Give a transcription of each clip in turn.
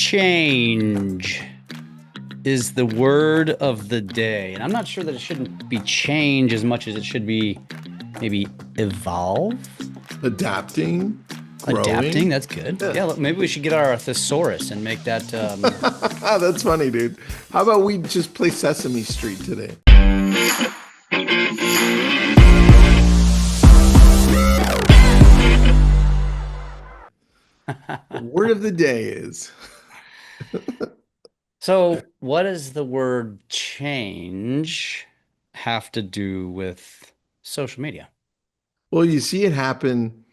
Change is the word of the day. And I'm not sure that it shouldn't be change as much as it should be maybe evolve. Adapting, Adapting, growing. that's good. Yeah. Yeah, look, maybe we should get our thesaurus and make that. That's funny, dude. How about we just play Sesame Street today? The word of the day is. So, what does the word change have to do with social media? Well, you see it happen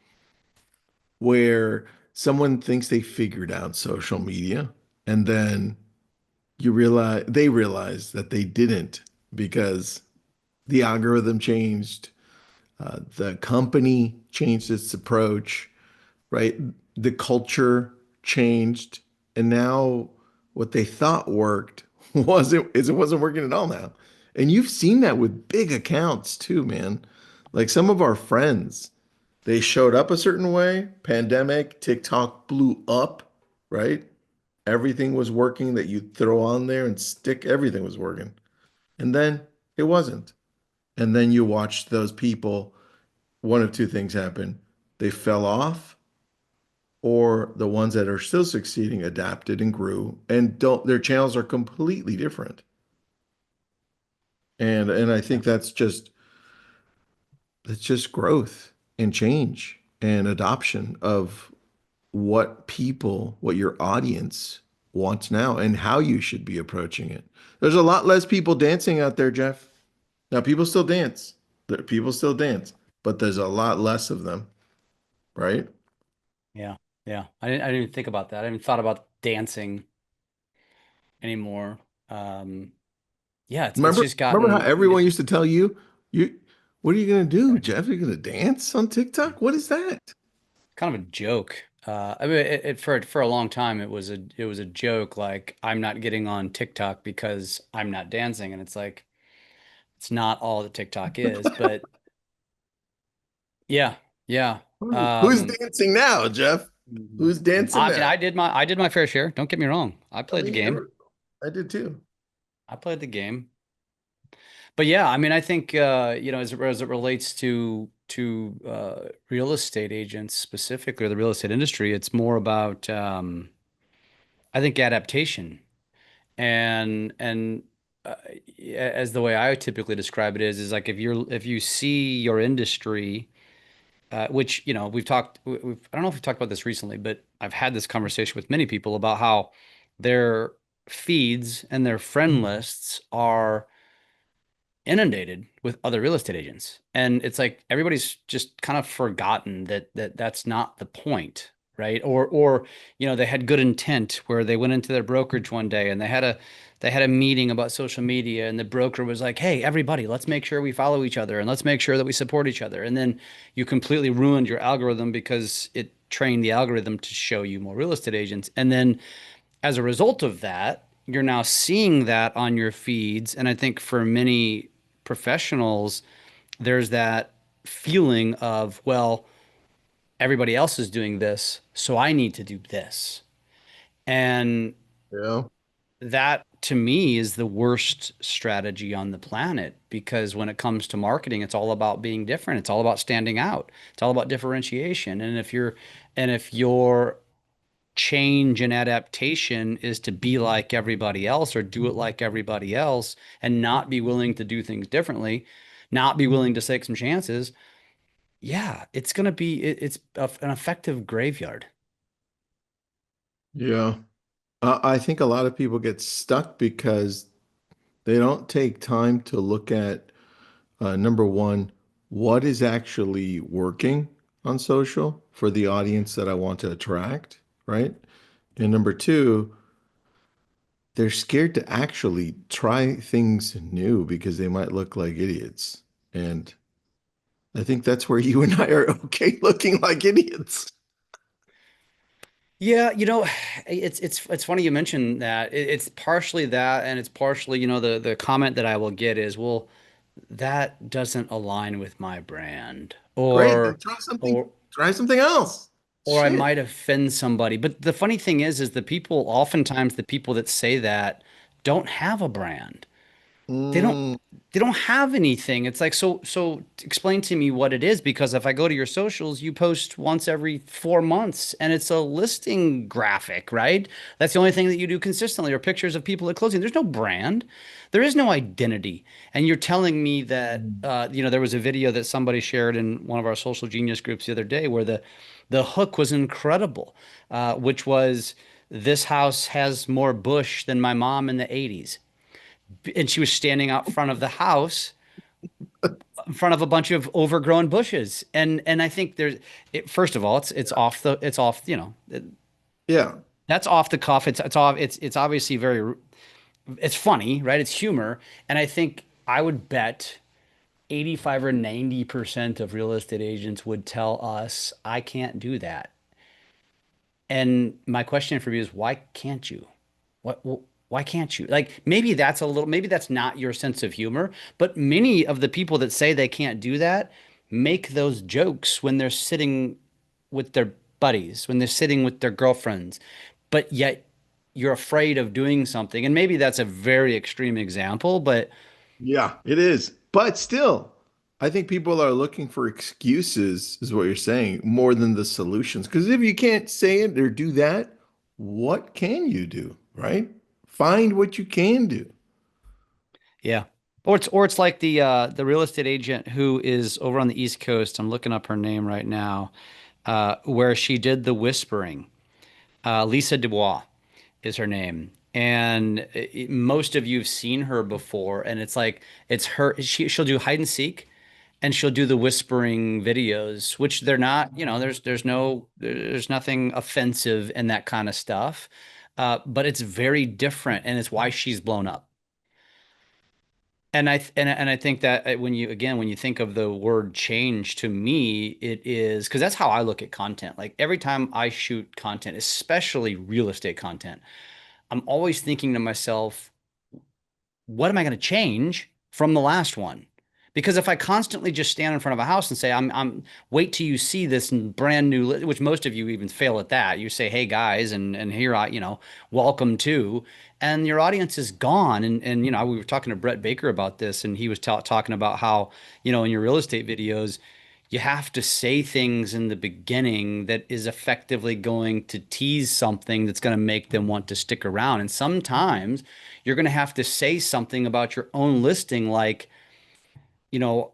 where someone thinks they figured out social media, and then they realize that they didn't because the algorithm changed, the company changed its approach, right? The culture changed, and now what they thought worked it wasn't working at all now. And you've seen that with big accounts too, man. Like some of our friends, they showed up a certain way, pandemic, TikTok blew up, right? Everything was working that you throw on there and stick, everything was working. And then it wasn't. And then you watch those people, one of two things happen. They fell off, or the ones that are still succeeding adapted and grew and don't their channels are completely different. And I Yeah. think that's just growth and change and adoption of what your audience wants now and how you should be approaching it. There's a lot less people dancing out there, Jeff. Now people still dance. People still dance, but there's a lot less of them, right? Yeah. Yeah. I didn't even think about that. I haven't thought about dancing anymore. Um, yeah, it's Remember, just remember how gotten everyone used to tell you, you, what are you gonna do, Jeff? You're gonna dance on TikTok? What is that? kind of a joke. I mean, for a long time it was a joke. Like I'm not getting on TikTok because I'm not dancing, and it's like it's not all that TikTok is. But yeah, yeah. Who's Um, dancing now, Jeff? Who's dancing I mean, now? I did my fair share. Don't get me wrong. I I played the mean, game. I did too. I played the game. But yeah, I mean, I think as it relates to real estate agents specifically, or the real estate industry, it's more about I think adaptation and uh, as the way I typically describe it is like if you see your industry, which I don't know if we've talked about this recently, but I've had this conversation with many people about how their feeds and their friend lists are inundated with other real estate agents. And it's like everybody's just kind of forgotten that that's not the point, right? Or they had good intent where they went into their brokerage one day and they had a meeting about social media and the broker was like, "Hey, everybody, let's make sure we follow each other and let's make sure that we support each other." And then you completely ruined your algorithm because it trained the algorithm to show you more real estate agents. And then as a result of that, you're now seeing that on your feeds. And I think for many professionals, there's that feeling of, well, everybody else is doing this, so I need to do this. And Yeah. that to me is the worst strategy on the planet because when it comes to marketing, it's all about being different. It's all about standing out. It's all about differentiation. And if your change and adaptation is to be like everybody else or do it like everybody else and not be willing to do things differently, not be willing to take some chances, yeah, it's going to be, an effective graveyard. Yeah. I think a lot of people get stuck because they don't take time to look at number one, what is actually working on social for the audience that I want to attract, right? And number two, they're scared to actually try things new because they might look like idiots. And I think that's where you and I are okay looking like idiots. Yeah, it's funny you mentioned that. It's partially that, and it's partially, the comment that I will get is, well, that doesn't align with my brand, Great, then or try something, or try something else. or I shit. might offend somebody. But the funny thing is the people, oftentimes the people that say that don't have a brand. They don't Mm, they don't have anything. It's like, so explain to me what it is, because if I go to your socials, you post once every 4 months and it's a listing graphic, right? That's the only thing that you do consistently, or pictures of people at closing. There's no brand. There is no identity. And you're telling me that there was a video that somebody shared in one of our social genius groups the other day where the hook was incredible, which was, this house has more bush than my mom in the 80s. And she was standing out front of the house in front of a bunch of overgrown bushes. And I think first of all, it's off, yeah. that's off the cuff. It's obviously it's funny, right? It's humor. And I think I would bet 85 or 90% of real estate agents would tell us, I can't do that. And my question for you is, why can't you? Why can't you? Like, maybe that's not your sense of humor, but many of the people that say they can't do that make those jokes when they're sitting with their buddies, when they're sitting with their girlfriends, but yet you're afraid of doing something. And maybe that's a very extreme example, but Yeah, it is. But still, I think people are looking for excuses, is what you're saying, more than the solutions. Because if you can't say it or do that, what can you do, right? Find what you can do. yeah. Or it's like the real estate agent who is over on the East Coast. I'm looking up her name right now, where she did the whispering. Lisa Dubois is her name. And most of you have seen her before, and it's like it's her. She'll do hide and seek, and she'll do the whispering videos, which they're not. There's nothing offensive in that kind of stuff, but it's very different, and it's why she's blown up. And I think that when you think of the word change, to me, it is because that's how I look at content. Like every time I shoot content, especially real estate content, I'm always thinking to myself, what am I going to change from the last one? Because if I constantly just stand in front of a house and say, I'm wait till you see this brand new, which most of you even fail at that. You say, hey guys, and here welcome to, and your audience is gone. And we were talking to Brett Baker about this, and he was talking about how, in your real estate videos, you have to say things in the beginning that is effectively going to tease something that's going to make them want to stick around. And sometimes you're going to have to say something about your own listing, like, you know,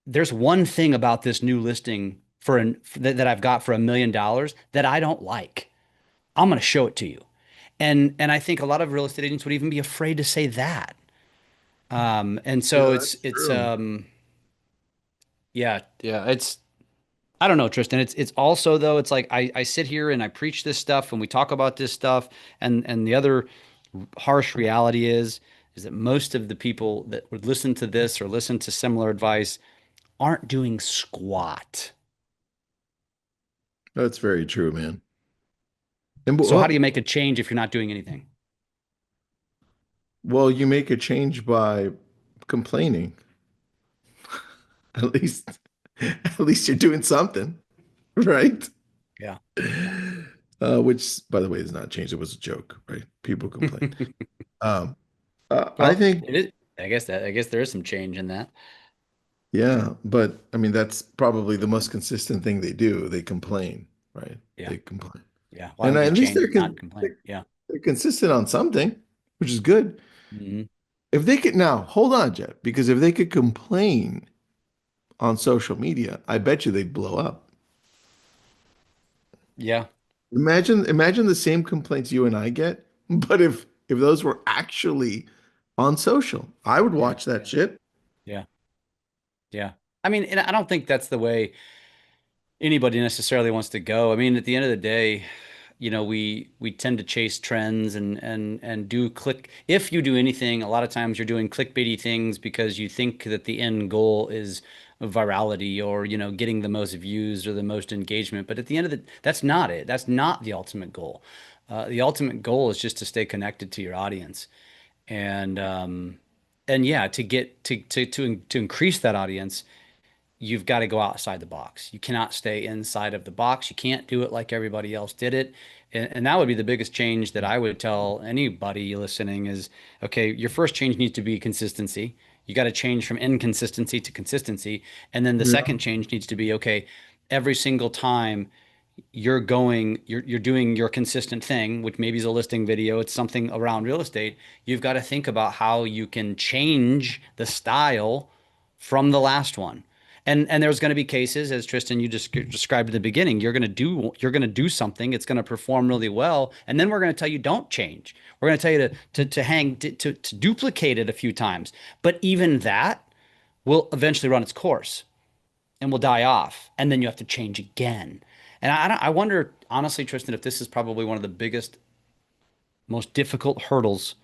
there's one thing about this new listing that I've got for $1 million that I don't like. I'm going to show it to you. And I think a lot of real estate agents would even be afraid to say that. And so Yeah, it's that's it's true. yeah, it's I don't know, Tristan. It's also, though, it's like I sit here and I preach this stuff and we talk about this stuff, and the other harsh reality is that most of the people that would listen to this or listen to similar advice aren't doing squat. That's very true, man. And So how do you make a change if you're not doing anything? well, you make a change by complaining. At least, at least you're doing something, right? Yeah. Which, by the way, is not changed. It was a joke, right? People complain. Um, I Well, think, it is. I guess there is some change in that. yeah, but I mean, that's probably the most consistent thing they do. They complain, right? Yeah. They complain, Yeah. Why and would you at least change and not complain? Yeah. they're consistent on something, which is good. Hmm. If they could now hold on, Jeff, because if they could complain on social media, I bet you they'd blow up. Yeah. Imagine the same complaints you and I get, but if those were actually on social, I would Yeah. watch that shit. Yeah. Yeah. I mean, and I don't think that's the way anybody necessarily wants to go. I mean, at the end of the day, we tend to chase trends and do click. If you do anything, a lot of times you're doing clickbaity things because you think that the end goal is virality, or getting the most views or the most engagement. But at the end of that's not it. That's not the ultimate goal. The ultimate goal is just to stay connected to your audience, and yeah, to get to increase that audience, you've got to go outside the box. You cannot stay inside of the box. You can't do it like everybody else did it. And that would be the biggest change that I would tell anybody listening is, okay, your first change needs to be consistency. You got to change from inconsistency to consistency. And then the Yeah. second change needs to be, okay, every single time you're doing your consistent thing, which maybe is a listing video, it's something around real estate. You've got to think about how you can change the style from the last one. And there's going to be cases, as Tristan you just described at the beginning, you're going to do something, it's going to perform really well, and then we're going to tell you don't change. We're going to tell you to duplicate it a few times. But even that will eventually run its course and will die off, and then you have to change again. And I wonder, honestly, Tristan, if this is probably one of the biggest, most difficult hurdles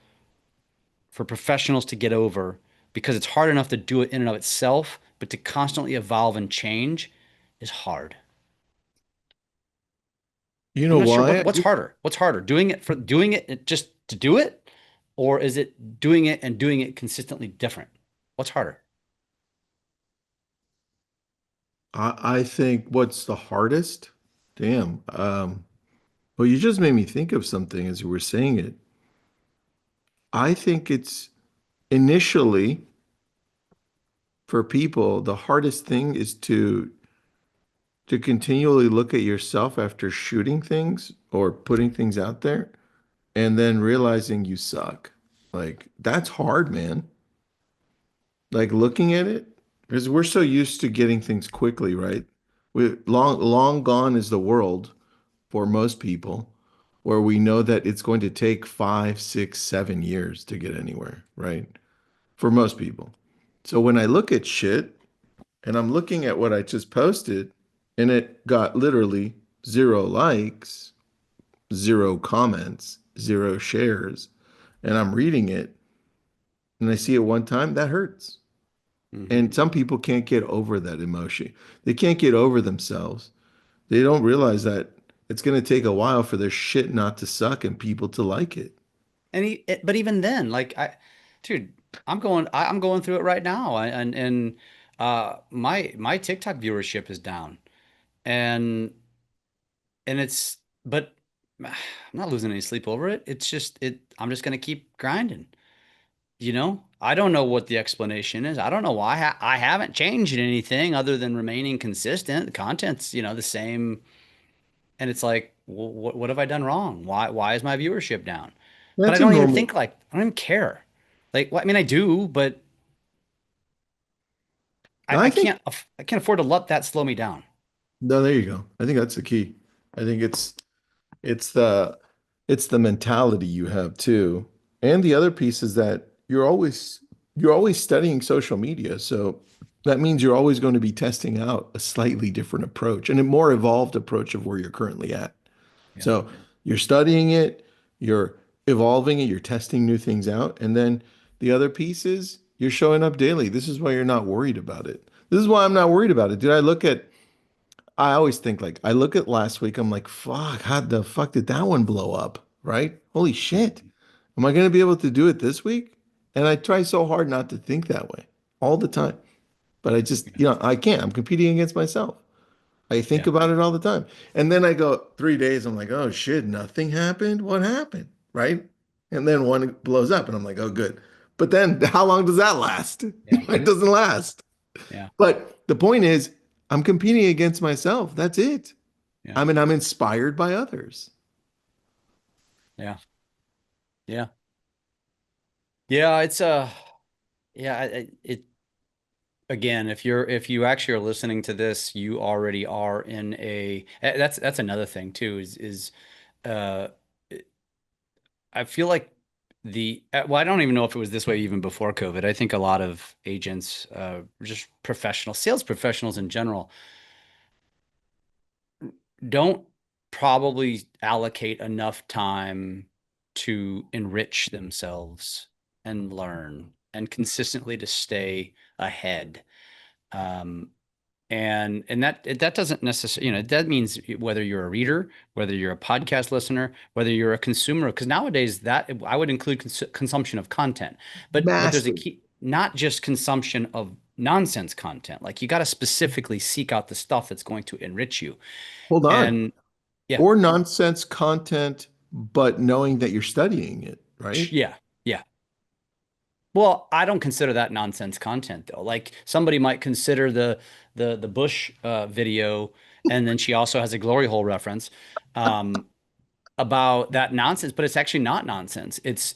for professionals to get over, because it's hard enough to do it in and of itself, but to constantly evolve and change is hard. You I'm know not sure why? what's harder. What's harder, doing it just to do it, or is it doing it and doing it consistently different? What's harder? I think what's the hardest? Damn. Well, you just made me think of something as you were saying it. I think it's initially for people, the hardest thing is to continually look at yourself after shooting things or putting things out there and then realizing you suck. Like that's hard, man. Like looking at it because we're so used to getting things quickly, right? We long gone is the world for most people where we know that it's going to take 5, 6, 7 years to get anywhere, right? For most people. So when I look at shit and I'm looking at what I just posted and it got literally 0 likes, 0 comments, 0 shares, and I'm reading it and I see it one time, that hurts. Hmm. And some people can't get over that emotion. They can't get over themselves. They don't realize that it's going to take a while for their shit not to suck and people to like it. But even then, dude, I'm going through it right now, and my TikTok viewership is down, and but I'm not losing any sleep over it. It's just I'm just gonna keep grinding. I don't know what the explanation is. I don't know why I haven't changed anything other than remaining consistent. The content's, the same, and it's like, what have I done wrong? Why is my viewership down? But That's a normal. I don't even care. Like, well, I mean, I do, but I think, I can't afford to let that slow me down. no, there you go. I think that's the key. I think it's the it's the mentality you have too. And the other piece is that you're always studying social media. So that means you're always going to be testing out a slightly different approach and a more evolved approach of where you're currently at. Yeah. So you're studying it, you're evolving it, you're testing new things out. And then the other piece is you're showing up daily. This is why you're not worried about it. This is why I'm not worried about it. I always think like, I look at last week, I'm like, fuck, how the fuck did that one blow up? Right? Holy shit. Am I going to be able to do it this week? And I try so hard not to think that way all the time. But I just, Yeah. I can't. I'm competing against myself. I think Yeah. about it all the time. And then I go 3 days, I'm like, oh shit, nothing happened. What happened? Right? And then one blows up and I'm like, oh, good. But then how long does that last? Yeah. It doesn't last. Yeah. But the point is, I'm competing against myself. That's it. Yeah. I mean, I'm inspired by others. Yeah. Yeah. Yeah. Yeah. Again, if you actually are listening to this, you already are in that's another thing too, uh, I feel like well, I don't even know if it was this way even before COVID. I think a lot of agents, just professional sales professionals in general, don't probably allocate enough time to enrich themselves and learn and consistently to stay ahead. Um, and that doesn't necessarily, that means whether you're a reader, whether you're a podcast listener, whether you're a consumer, because nowadays that I would include consumption of content, but there's a Massive. key, not just consumption of nonsense content. Like you got to specifically seek out the stuff that's going to enrich you. Hold on. And yeah, Or nonsense content, but knowing that you're studying it, right? yeah, yeah. Well, I don't consider that nonsense content though. Like somebody might consider the Bush video, and then she also has a glory hole reference um, about that nonsense, but it's actually not nonsense. It's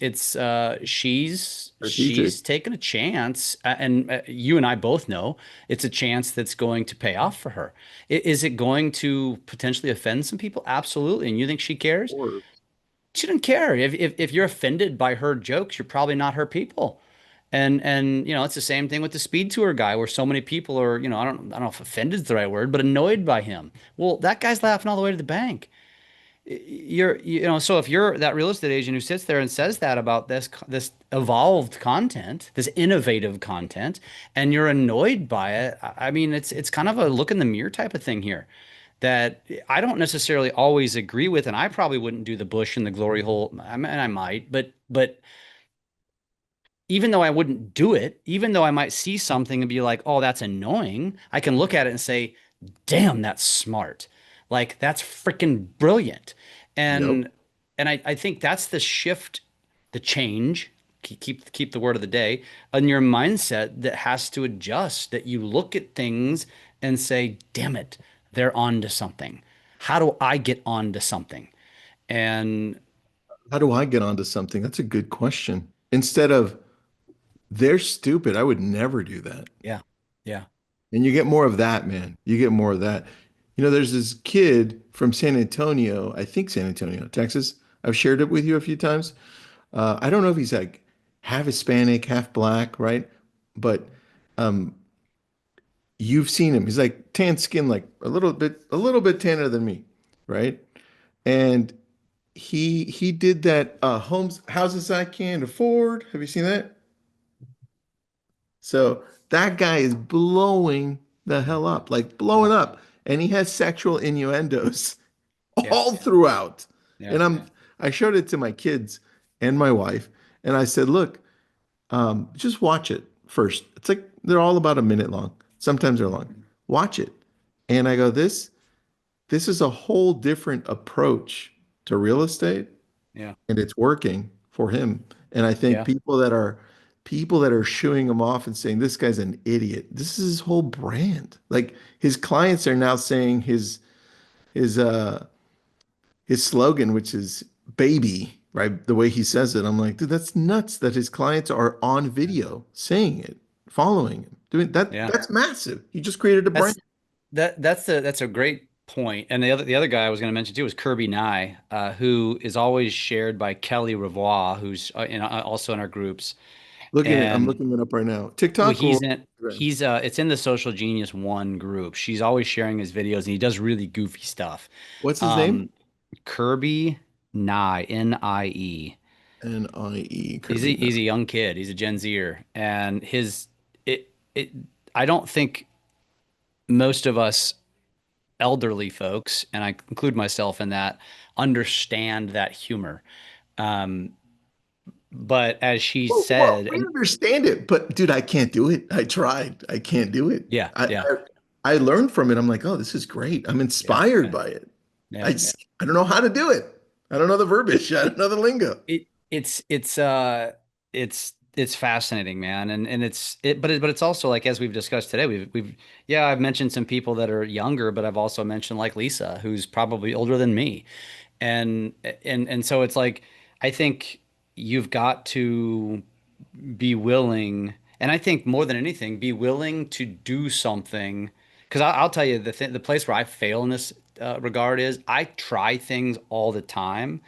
Strategic. she's taken a chance, and you and I both know it's a chance that's going to pay off for her. Is it going to potentially offend some people? Absolutely. And you think she cares? Or She doesn't care. If you're offended by her jokes, you're probably not her people. And it's the same thing with the speed tour guy where so many people are, I don't know if offended is the right word, but annoyed by him. Well, that guy's laughing all the way to the bank. So if you're that real estate agent who sits there and says that about this evolved content, this innovative content, and you're annoyed by it, I mean, it's kind of a look in the mirror type of thing here that I don't necessarily always agree with, and I probably wouldn't do the bush and the glory hole. I mean, I might, but even though I wouldn't do it, even though I might see something and be like, "Oh, that's annoying," I can look at it and say, "Damn, that's smart. Like that's freaking brilliant." yep. And and I think that's the shift, the change. Keep the word of the day on your mindset that has to adjust. That you look at things and say, "Damn it, they're on to something. How do I get on to something?" And How do I get onto something? That's a good question. Instead of they're stupid, I would never do that. yeah, yeah, And you get more of that, man. You get more of that. There's this kid from San Antonio, I think San Antonio, Texas. I've shared it with you a few times. I don't know if he's like half Hispanic, half black, right? But um, you've seen him. He's like tan skin, like a little bit tanner than me, right? And he did that homes houses I can't afford. Have you seen that? So that guy is blowing the hell up, like yeah, blowing up. And he has sexual innuendos yeah, all throughout. yeah, And I showed it to my kids and my wife, and I said, look, just watch it first. It's like they're all about a minute long. Sometimes they're long. Watch it. And I go, this is a whole different approach to real estate, yeah, and it's working for him. And I think yeah, people that are shooing him off and saying this guy's an idiot. This is his whole brand. Like his clients are now saying his his slogan, which is baby, right? The way he says it. I'm like, dude, that's nuts that his clients are on video saying it, following him. Doing that, yeah. that's massive. He just created a brand. That's that's a great point. And the other guy I was going to mention too was Kirby Nye, who is always shared by Kelly Ravois, who's also in our groups. I'm And looking it up right now. well, TikTok or Instagram? he's it's in the Social Genius One group. She's always sharing his videos, and he does really goofy stuff. What's his name? Um, Kirby Nye, N-I-E. N-I-E, He's Kirby. he's a young kid. He's a Gen Zer, and his it. I don't think most of us elderly folks, and I include myself in that, understand that humor. Um, but as she Well, said, we and understand it, but dude, I can't do it. I tried. I can't do it. yeah, I, yeah, I learned from it. I'm like, oh, this is great. I'm yeah, inspired yeah, by it. yeah. I don't know how to do it. I don't know the verbiage. I don't know the lingo. It's fascinating, man, and but it's also like as we've discussed today, we've yeah, I've mentioned some people that are younger, but I've also mentioned like Lisa, who's probably older than me, and and so it's like I think you've got to be willing, and I think more than anything, be willing to do something. Because I'll tell you the place where I fail in this regard is I try things all the time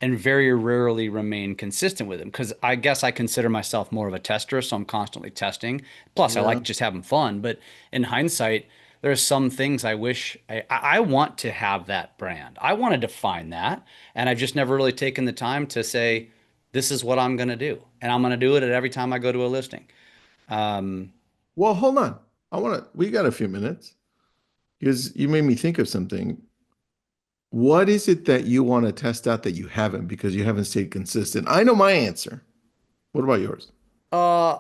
and very rarely remain consistent with them. Because I guess I consider myself more of a tester, so I'm constantly testing. Plus, I Yeah. like just having fun. But in hindsight, there are some things I wish I want to have that brand. I want to define that, and I've just never really taken the time to say, this is what I'm going to do, and I'm going to do it at every time I go to a listing. Um, Well, hold on. We got a few minutes because you made me think of something. What is it that you want to test out that you haven't because you haven't stayed consistent? I know my answer. What about yours? uh,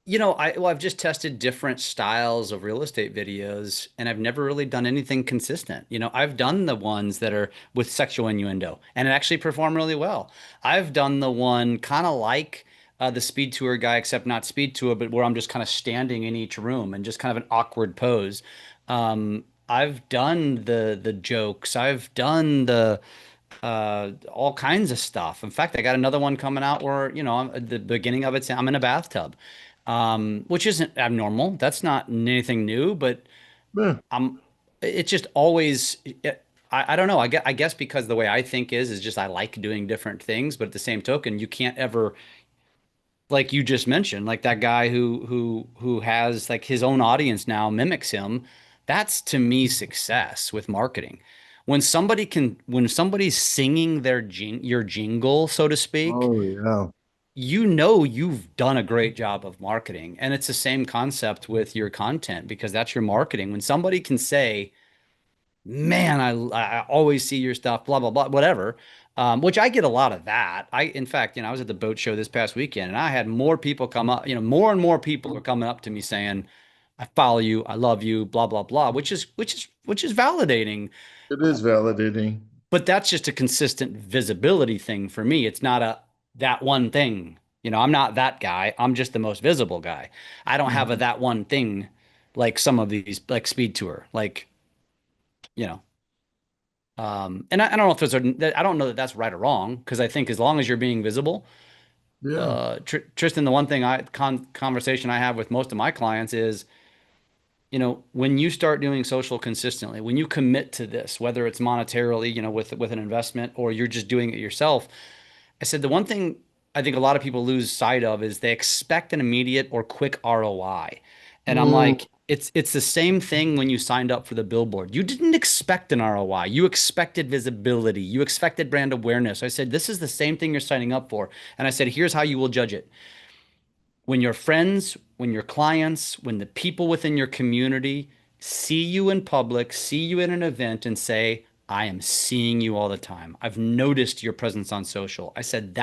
I've just tested different styles of real estate videos and I've never really done anything consistent. I've done the ones that are with sexual innuendo and it actually performed really well. I've done the one kind of like the speed tour guy, except not speed tour, but where I'm just kind of standing in each room and just kind of an awkward pose. I've done the jokes. I've done the all kinds of stuff. In fact, I got another one coming out where, at the beginning of it, I'm in a bathtub, which isn't abnormal. That's not anything new, but Yeah, I'm, it's just always, I don't know. I guess because the way I think is just I like doing different things, but at the same token, you can't ever like you just mentioned, like that guy who has like his own audience now mimics him. That's to me success with marketing. When somebody's singing your jingle, so to speak, oh yeah. you've done a great job of marketing. And it's the same concept with your content because that's your marketing. When somebody can say, man, I always see your stuff, blah blah blah, whatever. Which I get a lot of that. In fact, I was at the boat show this past weekend, and I had more people come up. More and more people are coming up to me saying, "I follow you, I love you, blah blah blah," which is validating. It is validating. But that's just a consistent visibility thing for me. It's not a that one thing. I'm not that guy. I'm just the most visible guy. I don't have a Mhm. that one thing like some of these like Speed Tour, like you know. And I don't know if I don't know that that's right or wrong because I think as long as you're being visible, Yeah. Tristan, the one thing conversation I have with most of my clients is, when you start doing social consistently, when you commit to this, whether it's monetarily, with an investment or you're just doing it yourself, I said the one thing I think a lot of people lose sight of is they expect an immediate or quick ROI. And I'm Mm, like, it's the same thing when you signed up for the billboard. You didn't expect an ROI. You expected visibility. You expected brand awareness. I said, this is the same thing you're signing up for. And I said, here's how you will judge it. When your friends, when your clients, when the people within your community see you in public, see you at an event and say, I am seeing you all the time. I've noticed your presence on social. I said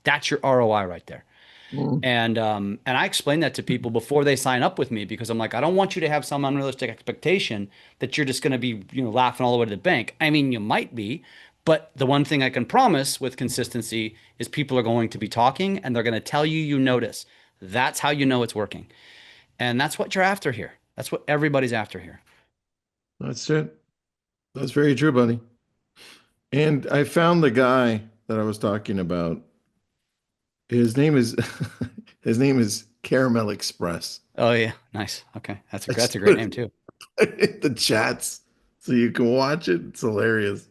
that's your ROI right there. mm. And I explain that to people before they sign up with me because I'm like, I don't want you to have some unrealistic expectation that you're just going to be, laughing all the way to the bank. I mean, you might be, but the one thing I can promise with consistency is people are going to be talking and they're going to tell you you notice. That's how you know it's working. And that's what you're after here. That's what everybody's after here. That's it. That's very true, buddy. And I found the guy that I was talking about. His name is his name is Caramel Express. Oh yeah, nice. Okay, that's a I that's just a great put name too. it in the chats so you can watch it. It's hilarious.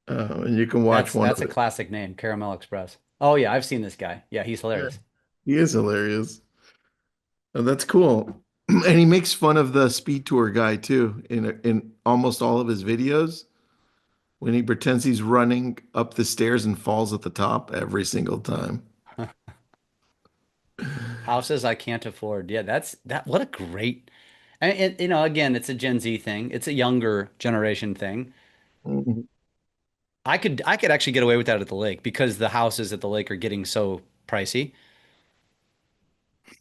And you can watch That's one that's of a it. classic name, Caramel Express. Oh yeah, I've seen this guy. Yeah, he's Yeah. hilarious. He is hilarious. Oh, that's cool. And he makes fun of the speed tour guy too in almost all of his videos when he pretends he's running up the stairs and falls at the top every single time. Houses I can't afford. Yeah, that's that. What a great. And again, it's a Gen Z thing. It's a younger generation thing. Mhm. I could actually get away with that at the lake because the houses at the lake are getting so pricey.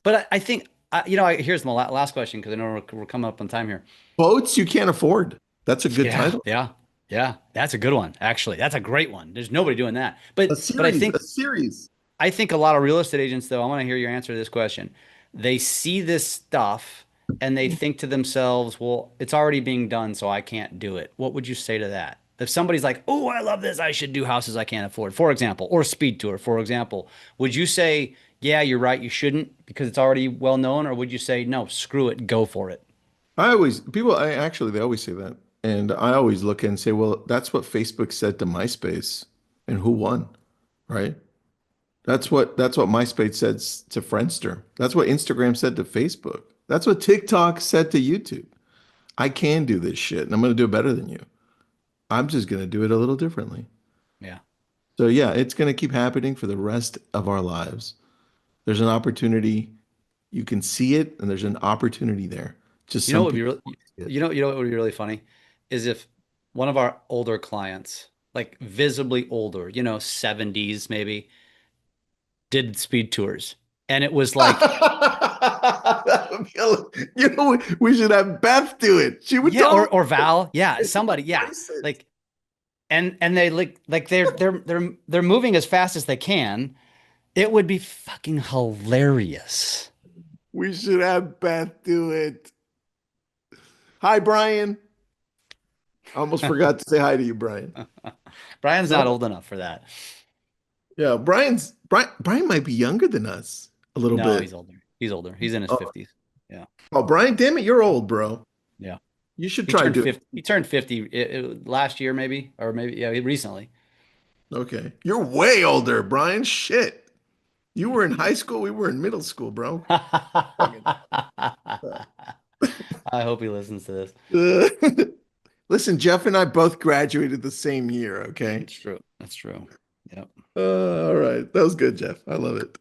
But I think here's my last question because I know we're coming up on time here. Boats you can't afford. That's a good Yeah, title. yeah, yeah. That's a good one, actually. That's a great one. There's nobody doing that. A But I series, a think series. I think a lot of real estate agents, though, I want to hear your answer to this question. They see this stuff and they think to themselves, well, it's already being done, so I can't do it. What would you say to that? If somebody's like, oh, I love this, I should do houses I can't afford, for example, or Speed Tour, for example, would you say, yeah, you're right, you shouldn't because it's already well known, or would you say, no, screw it, go for it? I actually, they always say that. And I always look and say, well, that's what Facebook said to MySpace and who won, right? That's what MySpace said to Friendster. That's what Instagram said to Facebook. That's what TikTok said to YouTube. I can do this shit and I'm going to do it better than you. I'm just going to do it a little differently. Yeah. So yeah, it's going to keep happening for the rest of our lives. There's an opportunity. You can see it and there's an opportunity there. Just You know some what would be people really, don't see it. what would be really funny is if one of our older clients, like visibly older, 70s maybe, did speed tours And it was like, That would be we should have Beth do it. She would yeah, totally or Val, yeah, it's somebody, yeah. priceless. Like, and they like they're moving as fast as they can. It would be fucking hilarious. We should have Beth do it. Hi, Brian. I almost forgot to say hi to you, Brian. Brian's not No, old enough for that. yeah, Brian might be younger than us a little No, bit. he's older. He's older. He's in his Oh, 50s. Yeah. oh, Brian, damn it, you're old, bro. Yeah. You should He try turned doing 50. He turned 50 last year, maybe, or maybe, yeah, recently. Okay. You're way older, Brian. Shit. You were in high school, we were in middle school, bro. Fucking- I hope he listens to this. Listen, Jeff and I both graduated the same year, okay? It's true. That's true. Yep. All right. That was good, Jeff. I love it.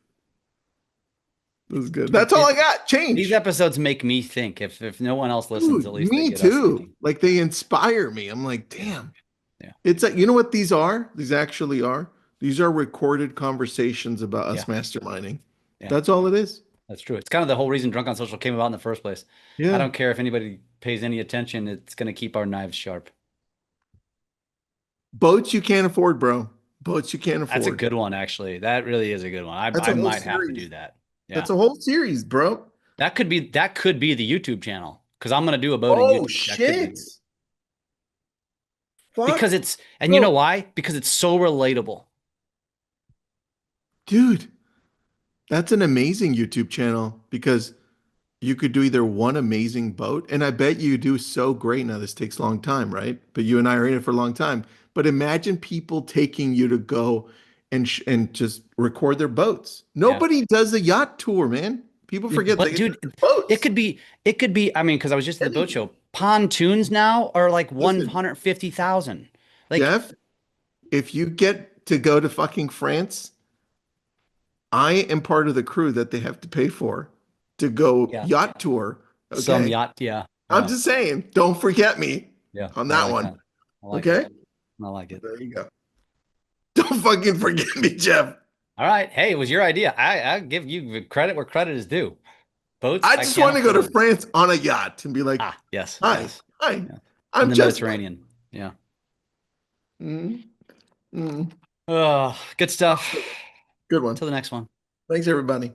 That was good. That's all I got. These Change. episodes make me think. If no one else listens, Dude, at least they me get us too. thinking. Like they inspire me. I'm like, damn. Yeah. It's like, you know what these are? These actually are. These are recorded conversations about us Yeah. masterminding. Yeah. That's all it is. That's true. It's kind of the whole reason Drunk on Social came about in the first place. I Yeah. don't care if anybody pays any attention. It's going to keep our knives sharp. Boats you can't afford, bro. Boats you can't That's a afford. good one, actually. That really is a good one. That's I a whole might have to series. do that. Yeah. That's a whole series, bro. That could be the YouTube channel because I'm going to do a boating Oh YouTube. That could shit. be Fuck, because it's and you bro. know why? Because it's so relatable. Dude, that's an amazing YouTube channel because you could do either one amazing boat, and I bet you do so great. Now, this takes a long time, right? But you and I are in it for a long time. But imagine people taking you to go and just record their boats. Yeah. Nobody does a yacht tour, man. People forget But they get dude, their boats. it could be, I mean, because I was just at the boat Anything. show. Pontoons now are like Listen, 150,000. Like, Jeff, if you get to go to fucking France, I am part of the crew that they have to pay for to go yeah, yacht tour. some Okay. yacht, yeah, I'm yeah, just saying, don't forget me yeah. on I that like one. that. I like it. Okay. I like it. There you go. Don't fucking forget me, Jeff. All right. Hey, it was your idea. I give you credit where credit is due. Boats, I I just can't want to go to afford. France on a yacht and be like, Ah, yes, hi, yes. hi, Yeah. In I'm the Jeff. Mediterranean. Yeah. Mm, mm. Oh, good stuff. Good one. Till the next one. Thanks, everybody.